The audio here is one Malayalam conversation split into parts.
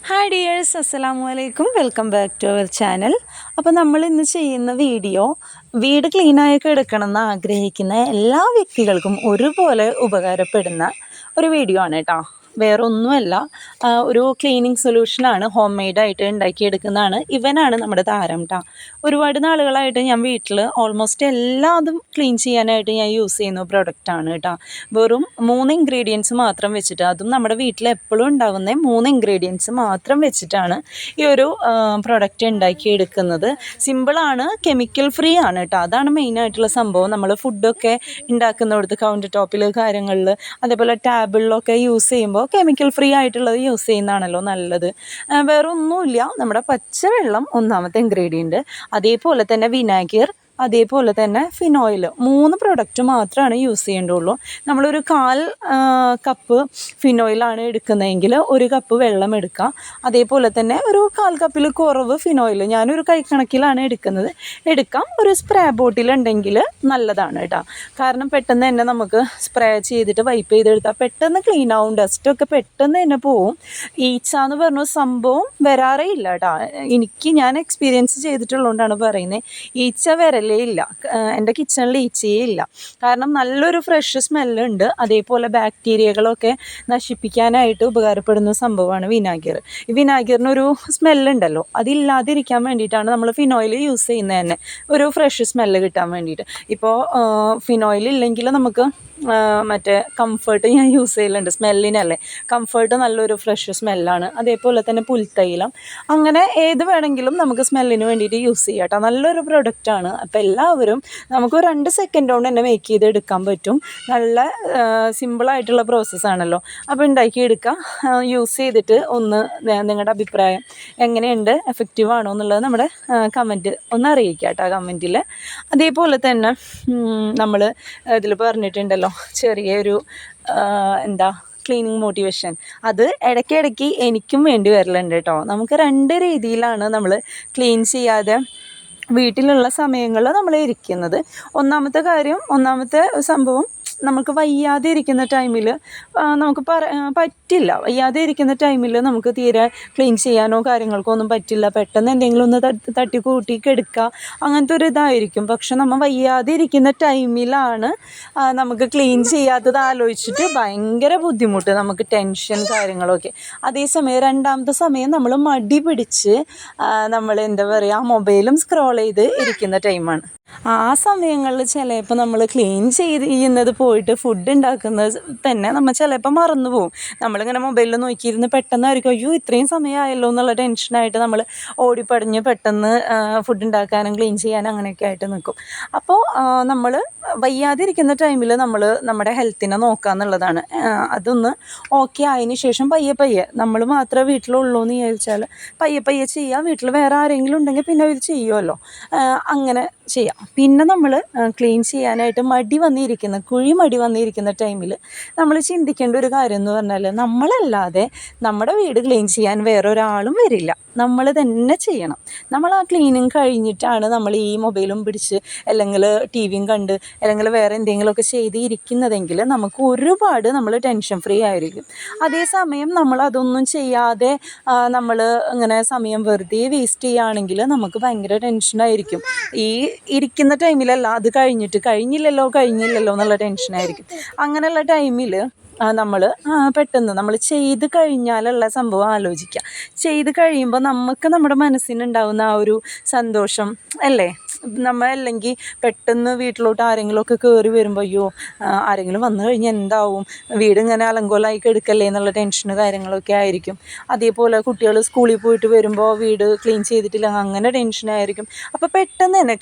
ഹായ് ഡിയേഴ്സ്, അസ്സലാമു അലൈക്കും. Welcome back to our channel. അപ്പോൾ നമ്മൾ ഇന്ന് ചെയ്യുന്ന വീഡിയോ വീട് ക്ലീനായൊക്കെ എടുക്കണമെന്ന് ആഗ്രഹിക്കുന്ന എല്ലാ വ്യക്തികൾക്കും ഒരുപോലെ ഉപകാരപ്പെടുന്ന ഒരു വീഡിയോ ആണ് കേട്ടോ. വേറെ ഒന്നുമല്ല, ഒരു ക്ലീനിങ് സൊല്യൂഷനാണ്. ഹോം മെയ്ഡായിട്ട് ഉണ്ടാക്കിയെടുക്കുന്നതാണ്. ഇവനാണ് നമ്മുടെ താരം കേട്ടോ. ഒരുപാട് നാളുകളായിട്ട് ഞാൻ വീട്ടിൽ ഓൾമോസ്റ്റ് എല്ലാതും ക്ലീൻ ചെയ്യാനായിട്ട് ഞാൻ യൂസ് ചെയ്യുന്ന പ്രൊഡക്റ്റാണ് കേട്ടോ. വെറും 3 ഇൻഗ്രീഡിയൻസ് മാത്രം വെച്ചിട്ട്, അതും നമ്മുടെ വീട്ടിൽ എപ്പോഴും ഉണ്ടാകുന്ന 3 ഇൻഗ്രീഡിയൻസ് മാത്രം വെച്ചിട്ടാണ് ഈ ഒരു പ്രൊഡക്റ്റ് ഉണ്ടാക്കിയെടുക്കുന്നത്. സിമ്പിളാണ്, കെമിക്കൽ ഫ്രീ ആണ് കേട്ടോ. അതാണ് മെയിനായിട്ടുള്ള സംഭവം. നമ്മൾ ഫുഡൊക്കെ ഉണ്ടാക്കുന്നിടത്ത് കൗണ്ടർ ടോപ്പിൽ കാര്യങ്ങളിൽ അതേപോലെ ടാബിളിലൊക്കെ യൂസ് ചെയ്യുമ്പോൾ കെമിക്കൽ ഫ്രീ ആയിട്ടുള്ളത് യൂസ് ചെയ്യുന്നതാണല്ലോ നല്ലത്. വേറെ ഒന്നുമില്ല, നമ്മുടെ പച്ചവെള്ളം ഒന്നാമത്തെ ഇൻഗ്രീഡിയൻറ്റ്, അതേപോലെ തന്നെ വിനാഗിർ, അതേപോലെ തന്നെ ഫിനോയിൽ. 3 പ്രൊഡക്റ്റ് മാത്രമാണ് യൂസ് ചെയ്യേണ്ടുള്ളൂ. നമ്മളൊരു 1/4 കപ്പ് ഫിനോയിലാണ് എടുക്കുന്നതെങ്കിൽ 1 കപ്പ് വെള്ളം എടുക്കുക. അതേപോലെ തന്നെ ഒരു 1/4 കപ്പിൽ കുറവ് ഫിനോയിൽ, ഞാനൊരു കൈക്കണക്കിലാണ് എടുക്കാം. ഒരു സ്പ്രേ ബോട്ടിൽ ഉണ്ടെങ്കിൽ നല്ലതാണ് കേട്ടോ. കാരണം പെട്ടെന്ന് തന്നെ നമുക്ക് സ്പ്രേ ചെയ്തിട്ട് വൈപ്പ് ചെയ്തെടുത്താൽ പെട്ടെന്ന് ക്ലീൻ ആവും. ഡസ്റ്റൊക്കെ പെട്ടെന്ന് തന്നെ പോവും. ഈച്ച എന്ന് പറഞ്ഞ സംഭവം വരാറേ ഇല്ല കേട്ടോ. ഞാൻ എക്സ്പീരിയൻസ് ചെയ്തിട്ടുള്ളതുകൊണ്ടാണ് പറയുന്നത്. ഈച്ച വരലേ ഇല്ല. എൻ്റെ കിച്ചണിൽ ഈച്ചയേ ഇല്ല. കാരണം നല്ലൊരു ഫ്രഷ് സ്മെല്ലുണ്ട്. അതേപോലെ ബാക്ടീരിയകളൊക്കെ നശിപ്പിക്കാനായിട്ട് ഉപകാരപ്പെടുന്ന സംഭവമാണ് വിനാഗിർ. ഈ വിനാഗിറിനൊരു സ്മെല്ലുണ്ടല്ലോ, അതില്ലാതിരിക്കാൻ വേണ്ടിയിട്ടാണ് നമ്മൾ ഫിനോയിൽ യൂസ് ചെയ്യുന്നത് തന്നെ, ഒരു ഫ്രഷ് സ്മെല്ല് കിട്ടാൻ വേണ്ടിയിട്ട്. ഇപ്പോൾ ഫിനോയിൽ ഇല്ലെങ്കിൽ നമുക്ക് മറ്റേ കംഫർട്ട് ഞാൻ യൂസ് ചെയ്യലുണ്ട്. സ്മെല്ലിനല്ലേ, കംഫർട്ട് നല്ലൊരു ഫ്രഷ് സ്മെല്ലാണ്. അതേപോലെ തന്നെ പുൽത്തൈലം, അങ്ങനെ ഏത് വേണമെങ്കിലും നമുക്ക് സ്മെല്ലിന് വേണ്ടിയിട്ട് യൂസ് ചെയ്യാം കേട്ടോ. നല്ലൊരു പ്രൊഡക്റ്റാണ്. അപ്പോൾ എല്ലാവരും നമുക്ക് 2 സെക്കൻഡ് കൊണ്ട് തന്നെ മേക്ക് ചെയ്തെടുക്കാൻ പറ്റും. നല്ല സിമ്പിളായിട്ടുള്ള പ്രോസസ്സാണല്ലോ. അപ്പോൾ ഉണ്ടാക്കിയെടുക്കുക. യൂസ് ചെയ്തിട്ട് ഒന്ന് നിങ്ങളുടെ അഭിപ്രായം എങ്ങനെയുണ്ട്, എഫക്റ്റീവ് ആണോ എന്നുള്ളത് നമ്മുടെ കമൻറ്റ് ഒന്ന് അറിയിക്കുക കേട്ടോ, കമൻറ്റിൽ. അതേപോലെ തന്നെ നമ്മൾ ഇതിൽ പറഞ്ഞിട്ടുണ്ടല്ലോ ചെറിയൊരു ക്ലീനിങ് മോട്ടിവേഷൻ, അത് ഇടയ്ക്കിടയ്ക്ക് എനിക്കും വേണ്ടി വരലുണ്ട് കേട്ടോ. നമുക്ക് 2 രീതിയിലാണ് നമ്മൾ ക്ലീൻ ചെയ്യാതെ വീട്ടിലുള്ള സമയങ്ങളിൽ നമ്മൾ ഇരിക്കുന്നത്. ഒന്നാമത്തെ സംഭവം, നമുക്ക് വയ്യാതെ ഇരിക്കുന്ന ടൈമിൽ നമുക്ക് പറ്റില്ല. വയ്യാതെ ഇരിക്കുന്ന ടൈമിൽ നമുക്ക് തീരെ ക്ലീൻ ചെയ്യാനോ കാര്യങ്ങൾക്കോ ഒന്നും പറ്റില്ല. പെട്ടെന്ന് എന്തെങ്കിലും ഒന്ന് തട്ടി കൂട്ടി കെടുക്കുക, അങ്ങനത്തെ ഒരു ഇതായിരിക്കും. പക്ഷെ നമ്മൾ വയ്യാതെ ഇരിക്കുന്ന ടൈമിലാണ് നമുക്ക് ക്ലീൻ ചെയ്യാത്തത് ആലോചിച്ചിട്ട് ഭയങ്കര ബുദ്ധിമുട്ട്, നമുക്ക് ടെൻഷൻ കാര്യങ്ങളൊക്കെ. അതേസമയം രണ്ടാമത്തെ സമയം നമ്മൾ മടി പിടിച്ച് നമ്മൾ മൊബൈലും സ്ക്രോൾ ചെയ്ത് ഇരിക്കുന്ന ടൈമാണ്. ആ സമയങ്ങളിൽ ചിലപ്പോൾ നമ്മൾ ക്ലീൻ ചെയ്യുന്നത് പോയിട്ട് ഫുഡ് ഉണ്ടാക്കുന്നത് തന്നെ നമ്മൾ ചിലപ്പോൾ മറന്നു പോകും. നമ്മളിങ്ങനെ മൊബൈലിൽ നോക്കിയിരുന്ന് പെട്ടെന്നായിരിക്കും അയ്യോ ഇത്രയും സമയമായല്ലോ എന്നുള്ള ടെൻഷനായിട്ട് നമ്മൾ ഓടിപ്പടിഞ്ഞ് പെട്ടെന്ന് ഫുഡ് ഉണ്ടാക്കാനും ക്ലീൻ ചെയ്യാനും അങ്ങനെയൊക്കെ ആയിട്ട് നിൽക്കും. അപ്പോൾ നമ്മൾ വയ്യാതിരിക്കുന്ന ടൈമിൽ നമ്മൾ നമ്മുടെ ഹെൽത്തിനെ നോക്കുക എന്നുള്ളതാണ്. അതൊന്ന് ഓക്കെ ആയതിന് ശേഷം പയ്യെ നമ്മൾ മാത്രമേ വീട്ടിലുള്ളൂ എന്ന് വിചാരിച്ചാൽ പയ്യെ ചെയ്യുക. വീട്ടിൽ വേറെ ആരെങ്കിലും ഉണ്ടെങ്കിൽ പിന്നെ അവർ ചെയ്യുമല്ലോ, അങ്ങനെ ചെയ്യാം. പിന്നെ നമ്മൾ ക്ലീൻ ചെയ്യാനായിട്ട് കുഴി മടി വന്നിരിക്കുന്ന ടൈമിൽ നമ്മൾ ചിന്തിക്കേണ്ട ഒരു കാര്യം എന്ന് പറഞ്ഞാൽ, നമ്മളല്ലാതെ നമ്മുടെ വീട് ക്ലീൻ ചെയ്യാൻ വേറൊരാളും വരില്ല, നമ്മൾ തന്നെ ചെയ്യണം. നമ്മൾ ആ ക്ലീനിങ് കഴിഞ്ഞിട്ടാണ് നമ്മൾ ഈ മൊബൈലും പിടിച്ച് അല്ലെങ്കിൽ ടി വിയും കണ്ട് അല്ലെങ്കിൽ വേറെ എന്തെങ്കിലുമൊക്കെ ചെയ്ത് ഇരിക്കുന്നതെങ്കിൽ നമുക്ക് ഒരുപാട് നമ്മൾ ടെൻഷൻ ഫ്രീ ആയിരിക്കും. അതേസമയം നമ്മൾ അതൊന്നും ചെയ്യാതെ നമ്മൾ ഇങ്ങനെ സമയം വെറുതെ വേസ്റ്റ് ചെയ്യുകയാണെങ്കിൽ നമുക്ക് ഭയങ്കര ടെൻഷനായിരിക്കും. ഈ ഇരിക്കുന്ന ടൈമിലല്ല, അത് കഴിഞ്ഞില്ലല്ലോ എന്നുള്ള ടെൻഷനായിരിക്കും. അങ്ങനെയുള്ള ടൈമിൽ നമ്മൾ പെട്ടെന്ന് നമ്മൾ ചെയ്ത് കഴിഞ്ഞാലുള്ള സംഭവം ആലോചിക്കുക. ചെയ്ത് കഴിയുമ്പോൾ നമുക്ക് നമ്മുടെ മനസ്സിനുണ്ടാകുന്ന ആ ഒരു സന്തോഷം അല്ലേ, അല്ലെങ്കിൽ പെട്ടെന്ന് വീട്ടിലോട്ട് ആരെങ്കിലുമൊക്കെ കയറി വരുമ്പോൾ അയ്യോ ആരെങ്കിലും വന്നു കഴിഞ്ഞാൽ എന്താവും, വീട് ഇങ്ങനെ അലങ്കോലമായി കിടക്കല്ലേ എന്നുള്ള ടെൻഷന് കാര്യങ്ങളൊക്കെ ആയിരിക്കും. അതേപോലെ കുട്ടികൾ സ്കൂളിൽ പോയിട്ട് വരുമ്പോൾ വീട് ക്ലീൻ ചെയ്തിട്ടില്ല, അങ്ങനെ ടെൻഷനായിരിക്കും. അപ്പോൾ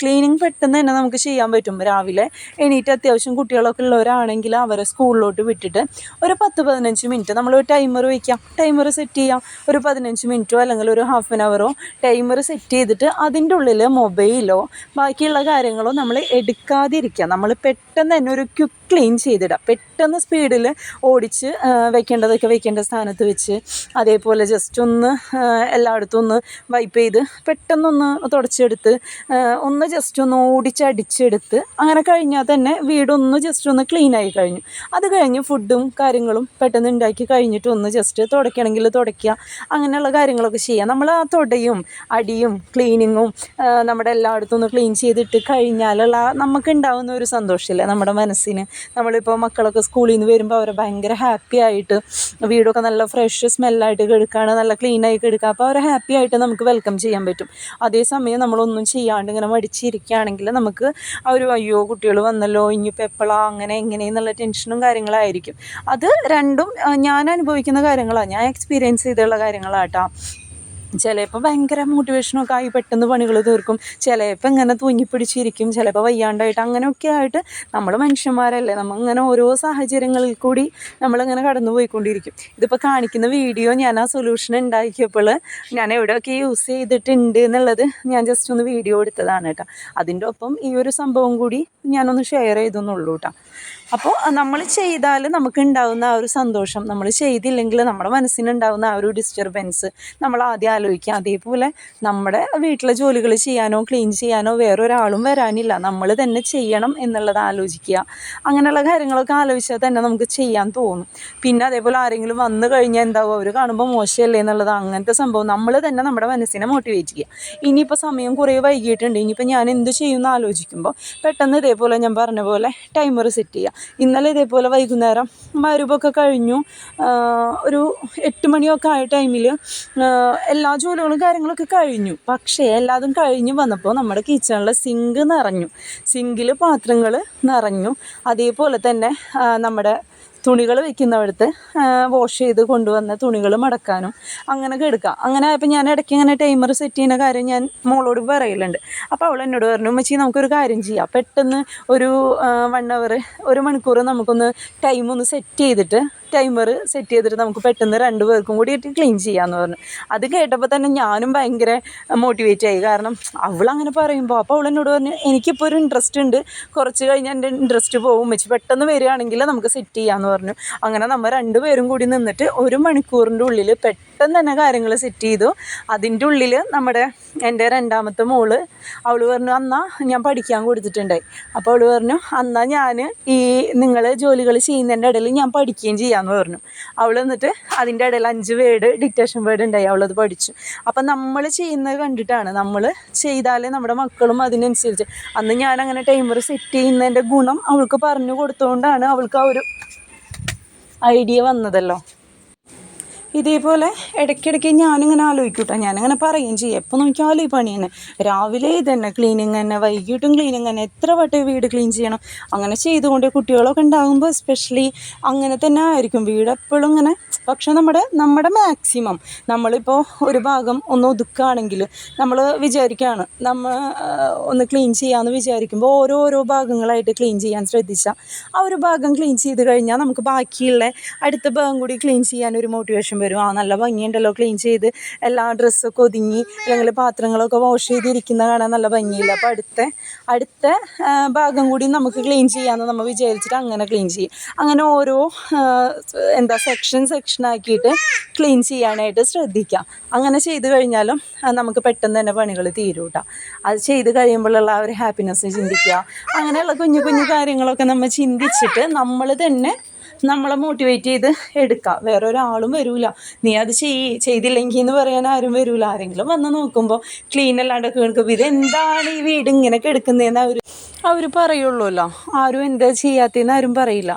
ക്ലീനിങ് പെട്ടെന്ന് തന്നെ നമുക്ക് ചെയ്യാൻ പറ്റും. രാവിലെ എണീറ്റ് അത്യാവശ്യം കുട്ടികളൊക്കെ ഉള്ളവരാണെങ്കിൽ അവരെ സ്കൂളിലോട്ട് വിട്ടിട്ട് ഒരു 10-15 മിനിറ്റ് നമ്മളൊരു ടൈമർ സെറ്റ് ചെയ്യാം. ഒരു 15 മിനിറ്റോ അല്ലെങ്കിൽ ഒരു ഹാഫ് ആൻ അവറോ ടൈമർ സെറ്റ് ചെയ്തിട്ട് അതിൻ്റെ ഉള്ളിൽ മൊബൈലോ ബാക്കിയുള്ള കാര്യങ്ങളോ നമ്മൾ എടുക്കാതിരിക്കുക. നമ്മൾ പെട്ടെന്ന് തന്നെ ഒരു ക്വിക്ക് ക്ലീൻ ചെയ്തിടുക. പെട്ടെന്ന് സ്പീഡിൽ ഓടിച്ച് വെക്കേണ്ടതൊക്കെ വെക്കേണ്ട സ്ഥാനത്ത് വെച്ച്, അതേപോലെ ജസ്റ്റ് ഒന്ന് എല്ലായിടത്തും ഒന്ന് വൈപ്പ് ചെയ്ത് പെട്ടെന്നൊന്ന് തുടച്ചെടുത്ത് ഒന്ന് ജസ്റ്റ് ഒന്ന് ഓടിച്ചടിച്ചെടുത്ത് അങ്ങനെ കഴിഞ്ഞാൽ തന്നെ വീടൊന്ന് ജസ്റ്റ് ഒന്ന് ക്ലീനായി കഴിഞ്ഞു. അത് കഴിഞ്ഞ് ഫുഡും കാര്യങ്ങളും പെട്ടെന്ന് ഉണ്ടാക്കി കഴിഞ്ഞിട്ട് ഒന്ന് ജസ്റ്റ് തുടയ്ക്കണമെങ്കിൽ തുടയ്ക്കുക. അങ്ങനെയുള്ള കാര്യങ്ങളൊക്കെ ചെയ്യുക. നമ്മൾ ആ തുടയും അടിയും ക്ലീനിങ്ങും നമ്മുടെ എല്ലായിടത്തും ഒന്ന് ക്ലീൻ ചെയ്തിട്ട് കഴിഞ്ഞാലുള്ള നമുക്കുണ്ടാകുന്ന ഒരു സന്തോഷമില്ലേ നമ്മുടെ മനസ്സിന്. നമ്മളിപ്പോൾ മക്കളൊക്കെ സ്കൂളിൽ നിന്ന് വരുമ്പോൾ അവരെ ഭയങ്കര ഹാപ്പി ആയിട്ട് വീടൊക്കെ നല്ല ഫ്രഷ് സ്മെല്ലായിട്ട് കിടക്കുകയാണ്, നല്ല ക്ലീനായി കിടക്കുക. അപ്പോൾ അവരെ ഹാപ്പി ആയിട്ട് നമുക്ക് വെൽക്കം ചെയ്യാൻ പറ്റും. അതേസമയം നമ്മളൊന്നും ചെയ്യാണ്ട് ഇങ്ങനെ മടിച്ചിരിക്കുകയാണെങ്കിൽ നമുക്ക് അയ്യോ കുട്ടികൾ വന്നല്ലോ ഇനിയിപ്പോൾ എപ്പോഴാ അങ്ങനെ എങ്ങനെയെന്നുള്ള ടെൻഷനും കാര്യങ്ങളായിരിക്കും. അത് രണ്ടും ഞാൻ അനുഭവിക്കുന്ന കാര്യങ്ങളാണ്, ഞാൻ എക്സ്പീരിയൻസ് ചെയ്തുള്ള കാര്യങ്ങളാട്ടോ. ചിലപ്പോൾ ഭയങ്കര മോട്ടിവേഷനൊക്കെ ആയി പെട്ടെന്ന് പണികൾ തീർക്കും, ചിലപ്പോൾ ഇങ്ങനെ തൂങ്ങിപ്പിടിച്ചിരിക്കും, ചിലപ്പോൾ വയ്യാണ്ടായിട്ട് അങ്ങനെയൊക്കെ ആയിട്ട് നമ്മൾ മനുഷ്യന്മാരല്ലേ, നമ്മളിങ്ങനെ ഓരോ സാഹചര്യങ്ങളിൽ കൂടി നമ്മളിങ്ങനെ കടന്നു പോയിക്കൊണ്ടിരിക്കും. ഇതിപ്പോൾ കാണിക്കുന്ന വീഡിയോ ഞാൻ ആ സൊല്യൂഷൻ ഉണ്ടാക്കിയപ്പോൾ ഞാൻ എവിടെയൊക്കെ യൂസ് ചെയ്തിട്ടുണ്ട് എന്നുള്ളത് ഞാൻ ജസ്റ്റ് ഒന്ന് വീഡിയോ എടുത്തതാണ് കേട്ടോ. അതിൻ്റെ ഒപ്പം ഈ ഒരു സംഭവം കൂടി ഞാനൊന്ന് ഷെയർ ചെയ്തെന്നുള്ളൂ കേട്ടോ. അപ്പോൾ നമ്മൾ ചെയ്താൽ നമുക്ക് ഉണ്ടാകുന്ന ആ ഒരു സന്തോഷം, നമ്മൾ ചെയ്തില്ലെങ്കിൽ നമ്മുടെ മനസ്സിനുണ്ടാകുന്ന ആ ഒരു ഡിസ്റ്റർബൻസ് നമ്മൾ ആദ്യം ആലോചിക്കുക. അതേപോലെ നമ്മുടെ വീട്ടിലെ ജോലികൾ ചെയ്യാനോ ക്ലീൻ ചെയ്യാനോ വേറൊരാളും വരാനില്ല, നമ്മൾ തന്നെ ചെയ്യണം എന്നുള്ളത് ആലോചിക്കുക. അങ്ങനെയുള്ള കാര്യങ്ങളൊക്കെ ആലോചിച്ചാൽ തന്നെ നമുക്ക് ചെയ്യാൻ തോന്നും. പിന്നെ അതേപോലെ ആരെങ്കിലും വന്നു കഴിഞ്ഞാൽ എന്താവും, അവർ കാണുമ്പോൾ മോശമല്ലേ എന്നുള്ളത്, അങ്ങനത്തെ സംഭവം നമ്മൾ തന്നെ നമ്മുടെ മനസ്സിനെ മോട്ടിവേറ്റ് ചെയ്യുക. ഇനിയിപ്പോൾ സമയം കുറേ വൈകിട്ടുണ്ട്, ഇനിയിപ്പോൾ ഞാൻ എന്ത് ചെയ്യുമെന്ന് ആലോചിക്കുമ്പോൾ പെട്ടെന്ന് ഇതേപോലെ ഞാൻ പറഞ്ഞ പോലെ ടൈമർ സെറ്റ് ചെയ്യുക. ഇന്നലെ ഇതേപോലെ വൈകുന്നേരം മഗ്‌രിബൊക്കെ കഴിഞ്ഞു, ഒരു 8 മണിയൊക്കെ ആയ ടൈമിൽ എല്ലാ ജോലികളും കാര്യങ്ങളൊക്കെ കഴിഞ്ഞു. പക്ഷേ എല്ലാതും കഴിഞ്ഞ് വന്നപ്പോൾ നമ്മുടെ കിച്ചണിലെ സിങ്ക് നിറഞ്ഞു, സിങ്കിൽ പാത്രങ്ങൾ നിറഞ്ഞു. അതേപോലെ തന്നെ നമ്മുടെ തുണികൾ വെക്കുന്നവിടുത്ത് വാഷ് ചെയ്ത് കൊണ്ടുവന്ന തുണികൾ മടക്കാനും അങ്ങനെയൊക്കെ എടുക്കാം. അങ്ങനെ ആയപ്പോൾ ഞാൻ ഇടയ്ക്ക് ഇങ്ങനെ ടൈമർ സെറ്റ് ചെയ്യുന്ന കാര്യം ഞാൻ മോളോട് പറയലുണ്ട്. അപ്പോൾ അവൾ എന്നോട് പറഞ്ഞു, ഉമ്മച്ചി നമുക്കൊരു കാര്യം ചെയ്യാം, പെട്ടെന്ന് ഒരു 1 അവർ 1 മണിക്കൂർ നമുക്കൊന്ന് ടൈം ഒന്ന് സെറ്റ് ചെയ്തിട്ട് ടൈമർ സെറ്റ് ചെയ്തിട്ട് നമുക്ക് പെട്ടെന്ന് 2 പേർക്കും കൂടി ക്ലീൻ ചെയ്യാമെന്ന് പറഞ്ഞു. അത് കേട്ടപ്പോൾ തന്നെ ഞാനും ഭയങ്കര മോട്ടിവേറ്റ് ആയി. കാരണം അവളങ്ങനെ പറയുമ്പോൾ അപ്പോൾ അവൾ എന്നോട് പറഞ്ഞു, എനിക്കിപ്പോൾ ഒരു ഇൻട്രസ്റ്റ് ഉണ്ട്, കുറച്ച് കഴിഞ്ഞാൽ എൻ്റെ ഇൻട്രസ്റ്റ് പോകും, വെച്ച് പെട്ടെന്ന് വരികയാണെങ്കിൽ നമുക്ക് സെറ്റ് ചെയ്യാമെന്ന് പറഞ്ഞു. അങ്ങനെ നമ്മൾ 2 പേരും കൂടി നിന്നിട്ട് 1 മണിക്കൂറിൻ്റെ ഉള്ളിൽ പെട്ടെന്ന് തന്നെ കാര്യങ്ങൾ സെറ്റ് ചെയ്തു. അതിൻ്റെ ഉള്ളിൽ എൻ്റെ 2ാമത്തെ മോള് അവൾ പറഞ്ഞു, അന്നാ ഞാൻ പഠിക്കാൻ കൊടുത്തിട്ടുണ്ടായി. അപ്പോൾ അവൾ പറഞ്ഞു, അന്നാ ഞാൻ ഈ നിങ്ങൾ ജോലികൾ ചെയ്യുന്നതിൻ്റെ ഇടയിൽ ഞാൻ പഠിക്കുകയും ചെയ്യാമെന്ന് പറഞ്ഞു. അവൾ എന്നിട്ട് അതിൻ്റെ ഇടയിൽ 5 വേർഡ് ഡിക്റ്റേഷൻ വേർഡ് ഉണ്ടായി, അവളത് പഠിച്ചു. അപ്പം നമ്മൾ ചെയ്യുന്നത് കണ്ടിട്ടാണ്, നമ്മൾ ചെയ്താലേ നമ്മുടെ മക്കളും അതിനനുസരിച്ച്. അന്ന് ഞാനങ്ങനെ ടൈമർ സെറ്റ് ചെയ്യുന്നതിൻ്റെ ഗുണം അവൾക്ക് പറഞ്ഞു കൊടുത്തുകൊണ്ടാണ് അവൾക്ക് ആ ഒരു ഐഡിയ വന്നതല്ലോ. ഇതേപോലെ ഇടയ്ക്കിടയ്ക്ക് ഞാനിങ്ങനെ ആലോചിക്കൂട്ടോ, ഞാനിങ്ങനെ പറയുകയും ചെയ്യും, എപ്പോൾ നോക്കിയാലും ഈ പണി തന്നെ, രാവിലെ തന്നെ ക്ലീനിങ് തന്നെ, വൈകിട്ടും ക്ലീനിങ് തന്നെ, എത്ര വട്ടം വീട് ക്ലീൻ ചെയ്യണം. അങ്ങനെ ചെയ്തുകൊണ്ട് കുട്ടികളൊക്കെ ഉണ്ടാകുമ്പോൾ എസ്പെഷ്യലി അങ്ങനെ തന്നെ ആയിരിക്കും വീട് എപ്പോഴും ഇങ്ങനെ. പക്ഷെ നമ്മുടെ മാക്സിമം നമ്മളിപ്പോൾ ഒരു ഭാഗം ഒന്ന് ഒതുക്കുകയാണെങ്കിൽ നമ്മൾ വിചാരിക്കുകയാണ് നമ്മൾ ഒന്ന് ക്ലീൻ ചെയ്യാമെന്ന് വിചാരിക്കുമ്പോൾ ഓരോ ഭാഗങ്ങളായിട്ട് ക്ലീൻ ചെയ്യാൻ ശ്രദ്ധിച്ചാൽ ആ ഒരു ഭാഗം ക്ലീൻ ചെയ്ത് കഴിഞ്ഞാൽ നമുക്ക് ബാക്കിയുള്ള അടുത്ത ഭാഗം കൂടി ക്ലീൻ ചെയ്യാനൊരു മോട്ടിവേഷൻ വരും. നല്ല ഭംഗിയുണ്ടല്ലോ ക്ലീൻ ചെയ്ത് എല്ലാ ഡ്രസ്സൊക്കെ ഒതുങ്ങി അല്ലെങ്കിൽ പാത്രങ്ങളൊക്കെ വാഷ് ചെയ്തിരിക്കുന്ന കാണാൻ നല്ല ഭംഗിയില്ല. അപ്പോൾ അടുത്ത ഭാഗം കൂടി നമുക്ക് ക്ലീൻ ചെയ്യാമെന്ന് നമ്മൾ വിചാരിച്ചിട്ട് അങ്ങനെ ക്ലീൻ ചെയ്യും. അങ്ങനെ ഓരോ സെക്ഷനാക്കിയിട്ട് ക്ലീൻ ചെയ്യാനായിട്ട് ശ്രദ്ധിക്കാം. അങ്ങനെ ചെയ്ത് കഴിഞ്ഞാലും നമുക്ക് പെട്ടെന്ന് തന്നെ പണികൾ തീരും കേട്ടോ. അത് ചെയ്ത് കഴിയുമ്പോഴുള്ള ആ ഒരു ഹാപ്പിനെസ് ചിന്തിക്കുക. അങ്ങനെയുള്ള കുഞ്ഞു കുഞ്ഞു കാര്യങ്ങളൊക്കെ നമ്മൾ ചിന്തിച്ചിട്ട് നമ്മൾ തന്നെ നമ്മളെ മോട്ടിവേറ്റ് ചെയ്ത് എടുക്കുക. വേറൊരാളും വരില്ല, നീ അത് ചെയ്തില്ലെങ്കിൽ എന്ന് പറയാൻ ആരും വരില്ല. ആരെങ്കിലും വന്ന് നോക്കുമ്പോൾ ക്ലീൻ അല്ലാണ്ടൊക്കെ കേൾക്കുമ്പോൾ ഇതെന്താണ് ഈ വീട് ഇങ്ങനെ കിടക്കുന്നതെന്ന് അവർ പറയുള്ളൂല്ലോ. ആരും എന്താ ചെയ്യാത്തതെന്ന് ആരും പറയില്ല.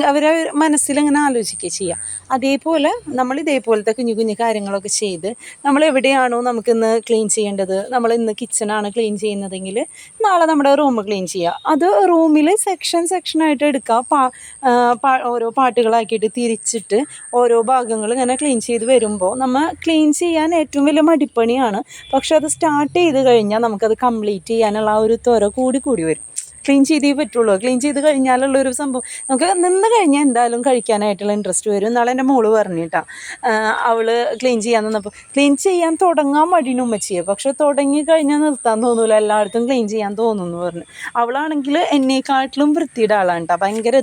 അവരെ മനസ്സിലങ്ങനെ ആലോചിക്കുക ചെയ്യുക. അതേപോലെ നമ്മൾ ഇതേപോലത്തെ കുഞ്ഞു കുഞ്ഞു കാര്യങ്ങളൊക്കെ ചെയ്ത് നമ്മൾ എവിടെയാണോ നമുക്കിന്ന് ക്ലീൻ ചെയ്യേണ്ടത്, നമ്മളിന്ന് കിച്ചണാണ് ക്ലീൻ ചെയ്യുന്നതെങ്കിൽ നാളെ നമ്മുടെ റൂം ക്ലീൻ ചെയ്യുക. അത് റൂമിൽ സെക്ഷനായിട്ട് എടുക്കുക. ഓരോ പാട്ടുകളാക്കിയിട്ട് തിരിച്ചിട്ട് ഓരോ ഭാഗങ്ങൾ ഇങ്ങനെ ക്ലീൻ ചെയ്ത് വരുമ്പോൾ നമ്മൾ ക്ലീൻ ചെയ്യാൻ ഏറ്റവും വലിയ മടിപ്പണിയാണ്. പക്ഷെ അത് സ്റ്റാർട്ട് ചെയ്ത് കഴിഞ്ഞാൽ നമുക്കത് കംപ്ലീറ്റ് ചെയ്യാനുള്ള ആ ഒരു ത്വര കൂടി വരും. ക്ലീൻ ചെയ്തേ പറ്റുള്ളൂ. ക്ലീൻ ചെയ്ത് കഴിഞ്ഞാലുള്ളൊരു സംഭവം നമുക്ക് നിന്ന് കഴിഞ്ഞാൽ എന്തായാലും കഴിക്കാനായിട്ടുള്ള ഇൻട്രസ്റ്റ് വരും. നാളെ എൻ്റെ മോള് പറഞ്ഞിട്ടാ, അവൾ ക്ലീൻ ചെയ്യാൻ നിന്നപ്പോൾ ക്ലീൻ ചെയ്യാൻ തുടങ്ങാൻ മടിയാണ് ഉമ്മച്ചിയെ, പക്ഷെ തുടങ്ങി കഴിഞ്ഞാൽ നിർത്താൻ തോന്നൂല, എല്ലായിടത്തും ക്ലീൻ ചെയ്യാൻ തോന്നുന്നു പറഞ്ഞു. അവളാണെങ്കിൽ എന്നെക്കാട്ടിലും വൃത്തിയുടെ ആളാണ് കേട്ടോ, ഭയങ്കര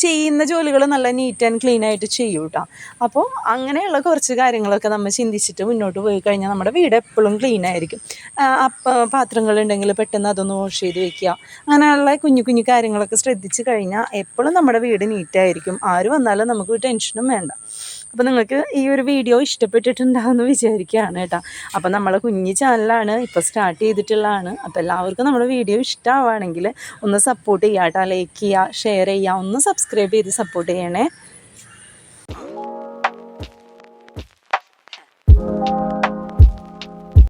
ചെയ്യുന്ന ജോലികൾ നല്ല നീറ്റ് ആൻഡ് ക്ലീൻ ആയിട്ട് ചെയ്യും കേട്ടോ. അപ്പോൾ അങ്ങനെയുള്ള കുറച്ച് കാര്യങ്ങളൊക്കെ നമ്മൾ ചിന്തിച്ചിട്ട് മുന്നോട്ട് പോയി കഴിഞ്ഞാൽ നമ്മുടെ വീട് എപ്പോഴും ക്ലീൻ ആയിരിക്കും. പാത്രങ്ങളുണ്ടെങ്കിൽ പെട്ടെന്ന് അതൊന്ന് വാഷ് ചെയ്ത് വെക്കുക, അങ്ങനെയുള്ള കുഞ്ഞു കുഞ്ഞു കാര്യങ്ങളൊക്കെ ശ്രദ്ധിച്ച് കഴിഞ്ഞാൽ എപ്പോഴും നമ്മുടെ വീട് നീറ്റായിരിക്കും. ആര് വന്നാലും നമുക്ക് ഒരു ടെൻഷനും വേണ്ട. അപ്പോൾ നിങ്ങൾക്ക് ഈ ഒരു വീഡിയോ ഇഷ്ടപ്പെട്ടിട്ടുണ്ടാകുമെന്ന് വിചാരിക്കുകയാണ് കേട്ടോ. അപ്പോൾ നമ്മളെ കുഞ്ഞു ചാനലാണ്, ഇപ്പോൾ സ്റ്റാർട്ട് ചെയ്തിട്ടുള്ളതാണ്. അപ്പോൾ എല്ലാവർക്കും നമ്മുടെ വീഡിയോ ഇഷ്ടമാവുകയാണെങ്കിൽ ഒന്ന് സപ്പോർട്ട് ചെയ്യുക കേട്ടോ. ലൈക്ക് ചെയ്യുക, ഷെയർ ചെയ്യുക, ഒന്ന് സബ്സ്ക്രൈബ് ചെയ്ത് സപ്പോർട്ട് ചെയ്യണേ.